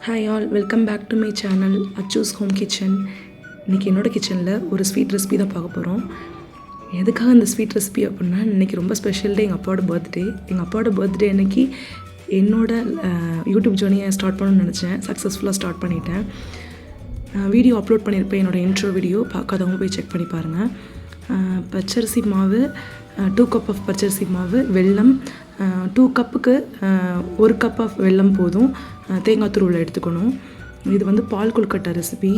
Hi all, welcome back to my channel Achu's home kitchen. இன்றைக்கி என்னோடய கிச்சனில் ஒரு ஸ்வீட் ரெசிபி தான் பார்க்க போகிறோம். எதுக்காக இந்த ஸ்வீட் ரெசிபி அப்படின்னா, இன்றைக்கி ரொம்ப ஸ்பெஷல் டே, எங்கள் அப்பாவோட பர்த்டே. எங்கள் அப்பாவோட பர்த்டே அன்றைக்கி என்னோடய யூடியூப் ஜேர்னியை ஸ்டார்ட் பண்ணணும்னு நினச்சேன். சக்ஸஸ்ஃபுல்லாக ஸ்டார்ட் பண்ணிட்டேன். வீடியோ அப்லோட் பண்ணியிருப்பேன், என்னோடய இன்ட்ரோ வீடியோ. பார்க்காதவங்க போய் செக் பண்ணி பாருங்கள். பச்சரிசி மாவு, 2 கப் ஆஃப் பச்சரிசி மாவு, வெல்லம், 2 கப்புக்கு 1 கப் ஆஃப் வெல்லம் போதும். தேங்காய் துருவல் எடுத்துக்கணும். இது வந்து பால் கொழுக்கட்டை ரெசிபி.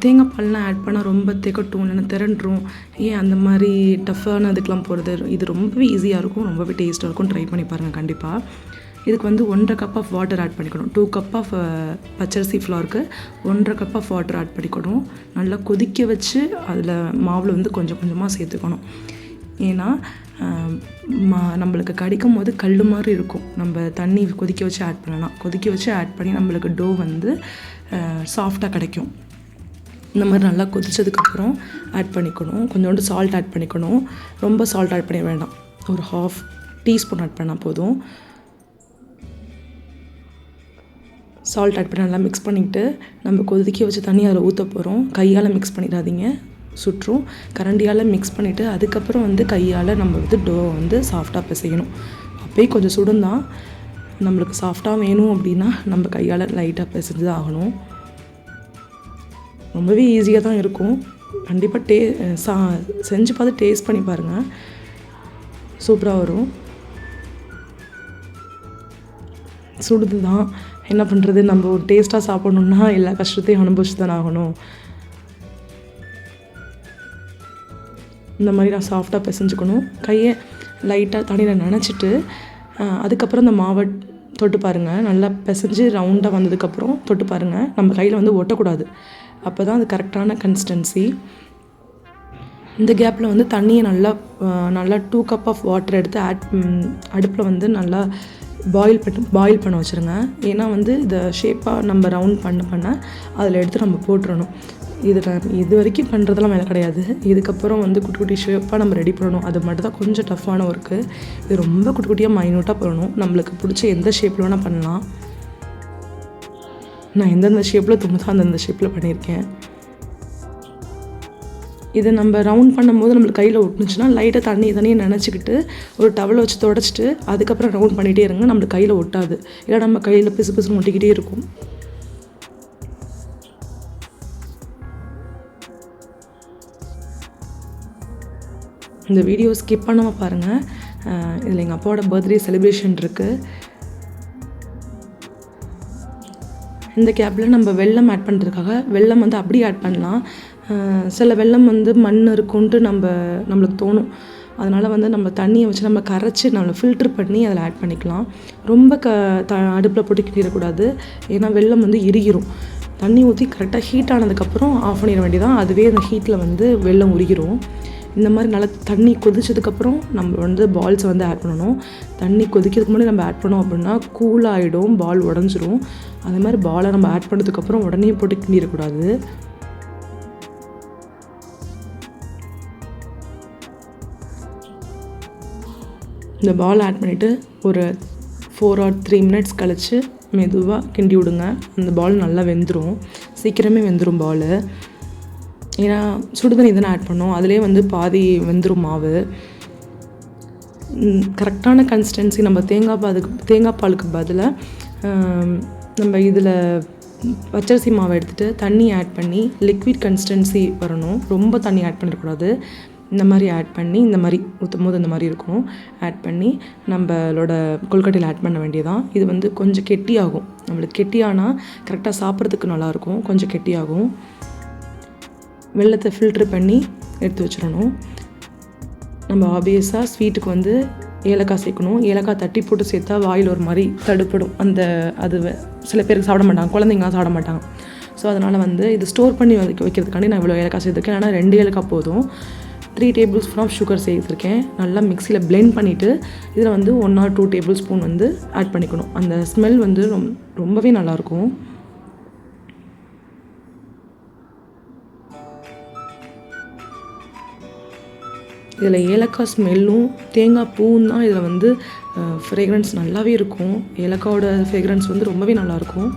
தேங்காய் பால்லாம் ஆட் பண்ணால் ரொம்ப திகட்டும், இல்லைன்னா திரண்டுரும். ஏன் அந்த மாதிரி டஃப்பான இதுக்கெலாம் போகிறது, இது ரொம்பவே ஈஸியாக இருக்கும், ரொம்பவே டேஸ்ட்டாக இருக்கும். ட்ரை பண்ணி பாருங்கள் கண்டிப்பாக. இதுக்கு வந்து 1.5 கப் ஆஃப் வாட்டர் ஆட் பண்ணிக்கணும். 2 கப் ஆஃப் பச்சரிசி ஃப்ளாருக்கு 1.5 கப் ஆஃப் வாட்டர் ஆட் பண்ணிக்கணும். நல்லா கொதிக்க வச்சு அதில் மாவில் வந்து கொஞ்சம் கொஞ்சமாக சேர்த்துக்கணும். ஏன்னா நம்மளுக்கு கடிக்கும் போது கல் மாதிரி இருக்கும். நம்ம தண்ணி கொதிக்க வச்சு ஆட் பண்ணலாம். கொதிக்க வச்சு ஆட் பண்ணி நம்மளுக்கு டோ வந்து சாஃப்டாக கிடைக்கும். இந்த மாதிரி நல்லா கொதித்ததுக்கப்புறம் ஆட் பண்ணிக்கணும். கொஞ்சோண்டு சால்ட் ஆட் பண்ணிக்கணும். ரொம்ப சால்ட் ஆட் பண்ண வேண்டாம், ஒரு 1/2 டீஸ்பூன் ஆட் பண்ணால் போதும். சால்ட் ஆட் பண்ணி நல்லா மிக்ஸ் பண்ணிவிட்டு நம்ம கொதிக்க வச்சு தண்ணி அதில் ஊற்ற போகிறோம். கையால் மிக்ஸ் பண்ணிடாதீங்க, சுற்றும். கரண்டியால் மிக்ஸ் பண்ணிவிட்டு அதுக்கப்புறம் வந்து கையால் நம்ம வந்து டோ வந்து சாஃப்டாக பிசையணும். அப்போயே கொஞ்சம் சுடுந்தான். நம்மளுக்கு சாஃப்டாக வேணும் அப்படின்னா நம்ம கையால் லைட்டாக பிசைஞ்சு தான் ஆகணும். ரொம்பவே ஈஸியாக தான் இருக்கும். கண்டிப்பாக செஞ்சு பார்த்து டேஸ்ட் பண்ணி பாருங்கள், சூப்பராக வரும். சுடுது தான், என்ன பண்ணுறது, நம்ம டேஸ்ட்டாக சாப்பிட்ணுன்னா எல்லா கஷ்டத்தையும் அனுபவிச்சு தானே ஆகணும். இந்த மாதிரி நான் சாஃப்டாக பிசைஞ்சுக்கணும். கையை லைட்டாக தண்ணியில் நனைச்சிட்டு அதுக்கப்புறம் இந்த மாவை தொட்டு பாருங்கள். நல்லா பிசைஞ்சு ரவுண்டாக வந்ததுக்கப்புறம் தொட்டு பாருங்கள். நம்ம கையில் வந்து ஒட்டக்கூடாது. அப்போ தான் அது கரெக்டான கன்சிஸ்டன்சி. இந்த கேப்பில் வந்து தண்ணியை நல்லா 2 கப் ஆஃப் வாட்டர் எடுத்து அடுப்பில் வந்து நல்லா பாயில் பண்ண வச்சுருங்க. ஏன்னா வந்து இதை ஷேப்பாக நம்ம ரவுண்ட் பண்ண அதில் எடுத்து நம்ம போட்டுறணும். இது வரைக்கும் பண்ணுறதெல்லாம் வேலை கிடையாது. இதுக்கப்புறம் வந்து குட்டி குட்டி ஷேப்பாக நம்ம ரெடி பண்ணணும். அது மட்டும் தான் கொஞ்சம் டஃப்பான ஒர்க்கு. இது ரொம்ப குட்டி குட்டியாக மைனூட்டாக பண்ணணும். நம்மளுக்கு பிடிச்ச எந்த ஷேப்பில் வேணால் பண்ணலாம். நான் எந்தெந்த ஷேப்பில் தோணுதோ அந்தந்த ஷேப்பில் பண்ணியிருக்கேன். இதை நம்ம ரவுண்ட் பண்ணும்போது நம்மளுக்கு கையில் ஒட்டுனுச்சுன்னா லைட்டாக தண்ணியை நினச்சிக்கிட்டு ஒரு டவலை வச்சு தொடச்சிட்டு அதுக்கப்புறம் ரவுண்ட் பண்ணிகிட்டே இருங்க. நம்மளுக்கு கையில் ஒட்டாது. இல்லை நம்ம கையில் பிசு பிசுன்னு ஒட்டிக்கிட்டே இருக்கும். இந்த வீடியோ ஸ்கிப் பண்ணாமல் பாருங்கள். இதில் எங்கள் அப்பாவோட பர்த்டே செலிப்ரேஷன் இருக்குது. இந்த கேப்பில் நம்ம வெல்லம் ஆட் பண்ணுறதுக்காக வெல்லம் வந்து அப்படியே ஆட் பண்ணலாம். சில வெல்லம் வந்து மண் இருக்குன்ட்டு நம்மளுக்கு தோணும். அதனால் வந்து நம்ம தண்ணியை வச்சு நம்ம கரைச்சி நம்மளை ஃபில்ட்ரு பண்ணி அதில் ஆட் பண்ணிக்கலாம். ரொம்ப அடுப்பில் போட்டு கிண்டிடக்கூடாது. ஏன்னா வெல்லம் வந்து இறுகிரும். தண்ணி ஊற்றி கரெக்டாக ஹீட் ஆனதுக்கப்புறம் ஆஃப் பண்ணிட வேண்டியதான். அதுவே அந்த ஹீட்டில் வந்து வெல்லம் உருகிரும். இந்த மாதிரி நல்லா தண்ணி கொதிச்சதுக்கப்புறம் நம்ம வந்து பால்ஸை வந்து ஆட் பண்ணணும். தண்ணி கொதிக்கிறதுக்கு முன்னாடி நம்ம ஆட் பண்ணோம் அப்படின்னா கூல் ஆகிடும், பால் உடஞ்சிரும். அதே மாதிரி பாலை நம்ம ஆட் பண்ணதுக்கப்புறம் உடனே போட்டு கிண்டிடக்கூடாது. இந்த பால் ஆட் பண்ணிவிட்டு ஒரு 4 or 3 மினிட்ஸ் கழித்து மெதுவாக கிண்டி விடுங்க. அந்த பால் நல்லா வெந்துடும், சீக்கிரமே வெந்துடும் பால். ஏன்னா சுடுதண்ணி தானே ஆட் பண்ணோம், அதிலே வந்து பாதி வெந்துடும் மாவு. கரெக்டான கன்சிஸ்டன்சி. நம்ம தேங்காய் பாலுக்கு பதிலாக நம்ம இதில் பச்சரிசி மாவை எடுத்துகிட்டு தண்ணி ஆட் பண்ணி லிக்விட் கன்சிஸ்டன்சி வரணும். ரொம்ப தண்ணி ஆட் பண்ணிடக்கூடாது. இந்த மாதிரி ஆட் பண்ணி இந்த மாதிரி ஊற்றும் போது இந்த மாதிரி இருக்கும். ஆட் பண்ணி நம்மளோட கொழுக்கட்டையில் ஆட் பண்ண வேண்டியதான். இது வந்து கொஞ்சம் கெட்டியாகும். நம்மளுக்கு கெட்டியானால் கரெக்டாக சாப்பிட்றதுக்கு நல்லாயிருக்கும். கொஞ்சம் கெட்டியாகும். வெல்லத்தை ஃபில்ட்ரு பண்ணி எடுத்து வச்சிடணும். நம்ம ஆப்வியஸாக ஸ்வீட்டுக்கு வந்து ஏலக்காய் சேர்க்கணும். ஏலக்காய் தட்டி போட்டு சேர்த்தா வாயில் ஒரு மாதிரி தடுப்படும். அது சில பேருக்கு சாப்பிட மாட்டாங்க, குழந்தைங்களாம் சாப்பிட மாட்டாங்க. ஸோ அதனால் வந்து இது ஸ்டோர் பண்ணி வைக்கிறதுக்காண்டி நான் இவ்வளோ ஏலக்காய் சேர்த்துருக்கேன். ஆனால் 2 ஏலக்காய் போதும். 3 டேபிள் ஸ்பூன் ஆஃப் சுகர் சேர்த்துருக்கேன். நல்லா மிக்சியில் பிளெண்ட் பண்ணிவிட்டு இதில் வந்து 1 or 2 டேபிள் ஸ்பூன் வந்து ஆட் பண்ணிக்கணும். அந்த ஸ்மெல் வந்து ரொம்பவே நல்லாயிருக்கும். இதில் ஏலக்காய் ஸ்மெல்லும் தேங்காய் பூவும் தான் இதில் வந்து ஃப்ரேக்ரன்ஸ் நல்லாவே இருக்கும். ஏலக்காயோட ஃப்ரேக்ரன்ஸ் வந்து ரொம்பவே நல்லாயிருக்கும்.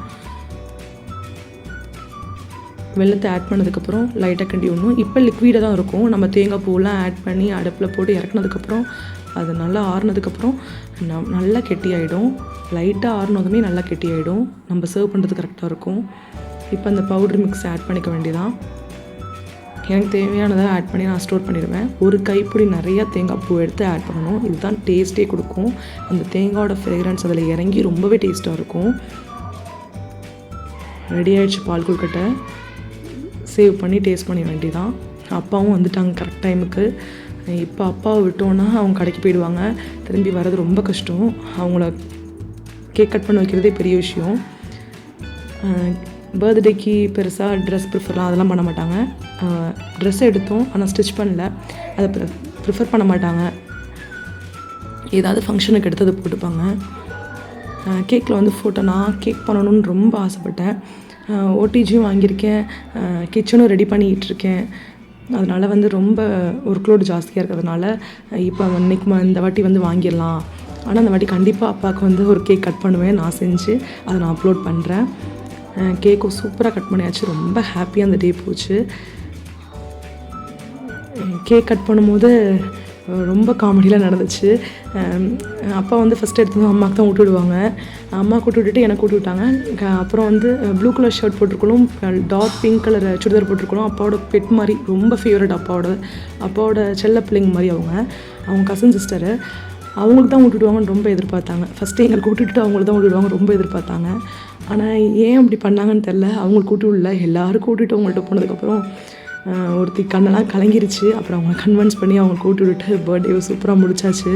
வெல்லத்தை ஆட் பண்ணதுக்கப்புறம் லைட்டாக கிண்டி விடணும். இப்போ லிக்விடாக தான் இருக்கும். நம்ம தேங்காய் பூவெலாம் ஆட் பண்ணி அடுப்பில் போட்டு இறக்குனதுக்கப்புறம் அது நல்லா ஆறுனதுக்கப்புறம் நல்லா கெட்டியாயிடும். லைட்டாக ஆறுனதுமே நல்லா கெட்டியாயிடும். நம்ம சர்வ் பண்ணுறது கரெக்டாக இருக்கும். இப்போ அந்த பவுட்ரு மிக்ஸ் ஆட் பண்ணிக்க வேண்டியதான். எனக்கு தேவையானதை ஆட் பண்ணி நான் ஸ்டோர் பண்ணிடுவேன். ஒரு கைப்பிடி நிறையா தேங்காய் பூ எடுத்து ஆட் பண்ணணும். இதுதான் டேஸ்ட்டே கொடுக்கும். அந்த தேங்காயோட ஃப்ரேக்ரன்ஸ் அதில் இறங்கி ரொம்பவே டேஸ்ட்டாக இருக்கும். ரெடி ஆகிடுச்சு பால் கொழுக்கட்டை. சேவ் பண்ணி டேஸ்ட் பண்ண வேண்டியதான். அப்பாவும் வந்துட்டாங்க கரெக்ட் டைமுக்கு. இப்போ அப்பாவை விட்டோன்னா அவங்க கடைக்கு போயிடுவாங்க. திரும்பி வர்றது ரொம்ப கஷ்டம். அவங்கள கேக் கட் பண்ண வைக்கிறதே பெரிய விஷயம். பர்த்டேக்கு பெருசாக ட்ரெஸ் ப்ரிஃபர்லாம் அதெல்லாம் பண்ண மாட்டாங்க. ட்ரெஸ் எடுத்தோம் ஆனால் ஸ்டிச் பண்ணல. அதை ப்ரிஃபர் பண்ண மாட்டாங்க. ஏதாவது ஃபங்க்ஷனுக்கு எடுத்து அதை போட்டுப்பாங்க. கேக்கில் வந்து ஃபோட்டோ நான் கேக் பண்ணணுன்னு ரொம்ப ஆசைப்பட்டேன். ஓடிஜியும் வாங்கியிருக்கேன். கிச்சனும் ரெடி பண்ணிகிட்ருக்கேன். அதனால் வந்து ரொம்ப ஒர்க் லோடு ஜாஸ்தியாக இருக்கிறதுனால இப்போ இன்றைக்கி இந்த வாட்டி வந்து வாங்கிடலாம். ஆனால் அந்த வாட்டி கண்டிப்பாக அப்பாவுக்கு வந்து ஒரு கேக் கட் பண்ணுவேன். நான் செஞ்சு அதை நான் அப்லோட் பண்ணுறேன். கேக்கும் சூப்பராக கட் பண்ணியாச்சு. ரொம்ப ஹாப்பியாக அந்த டே போச்சு. கேக் கட் பண்ணும்போது ரொம்ப காமெடியில் நடந்துச்சு. அப்பா வந்து ஃபஸ்ட்டு எடுத்து அம்மாவுக்கு தான் விட்டுவிடுவாங்க. அம்மாவுக்கு விட்டுவிட்டு எனக்கு விட்டுவிட்டாங்க. அப்புறம் வந்து ப்ளூ கலர் ஷர்ட் போட்டிருக்கணும், டார்க் பிங்க் கலர் சுடிதார் போட்டிருக்கணும். அப்பாவோட பெட் மாதிரி ரொம்ப ஃபேவரட். அப்பாவோட செல்ல பிள்ளைங்க மாதிரி அவங்க கசின் சிஸ்டரு. அவங்களுக்கு தான் விட்டுடுவாங்கன்னு ரொம்ப எதிர்பார்த்தாங்க. ஃபஸ்ட்டு எங்களுக்கு விட்டுட்டு அவங்களுக்கு தான் விட்டுடுவாங்க ரொம்ப எதிர்பார்த்தாங்க. ஆனால் ஏன் அப்படி பண்ணாங்கன்னு தெரில. அவங்களுக்கு விட்டு விடல, எல்லாருக்கும் விட்டுட்டு அவங்கள்ட்ட போனதுக்கப்புறம் ஒருத்தி கண்ணெல்லாம் கலங்கிருச்சு. அப்புறம் அவங்க கன்வின்ஸ் பண்ணி அவங்க கூட்டி விட்டு பர்த்டேவை சூப்பராக முடிச்சாச்சு.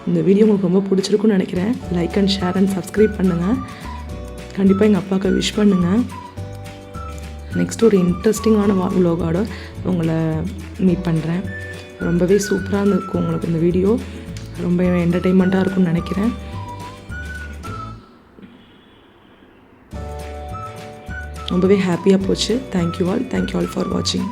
இந்த வீடியோ உங்களுக்கு ரொம்ப பிடிச்சிருக்குன்னு நினைக்கிறேன். Like and share and subscribe பண்ணுங்கள். கண்டிப்பாக எங்கள் அப்பாவுக்கு விஷ் பண்ணுங்கள். நெக்ஸ்ட் ஒரு இன்ட்ரெஸ்டிங்கான vlog-ஓட உங்களை மீட் பண்ணுறேன். ரொம்பவே சூப்பராக இருக்கும் உங்களுக்கு இந்த வீடியோ. ரொம்ப என்டர்டெயின்மெண்ட்டாக இருக்கும்னு நினைக்கிறேன். ரொம்பவே ஹாப்பியாக போச்சு. தேங்க்யூ ஆல் ஃபார் வாட்சிங்.